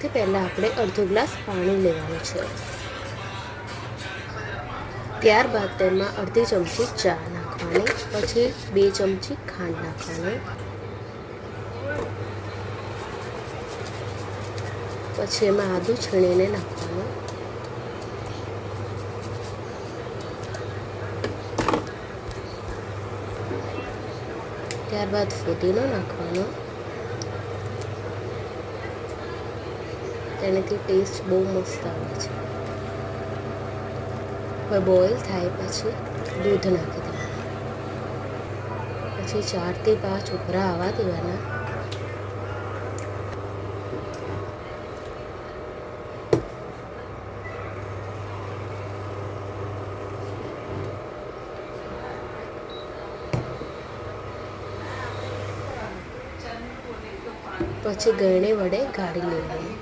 સૌથી પહેલાં આપણે અડધો ગ્લાસ પાણી લેવાનું છે। ત્યારબાદ તેમાં અડધી ચમચી ચા નાખવાની, પછી 2 ચમચી ખાંડ નાખવાની, પછી એમાં આદું છીણીને નાખવાનું, ત્યારબાદ ફુદીનો નાખવાનો, તેનાથી ટેસ્ટ બહુ મસ્ત આવે છે। હવે બોઇલ થાય પછી દૂધ નાખી દેવાનું, પછી 4 થી 5 ઉભરા આવવા દેવાના, પછી ગળણી વડે ગાળી લેવાનું।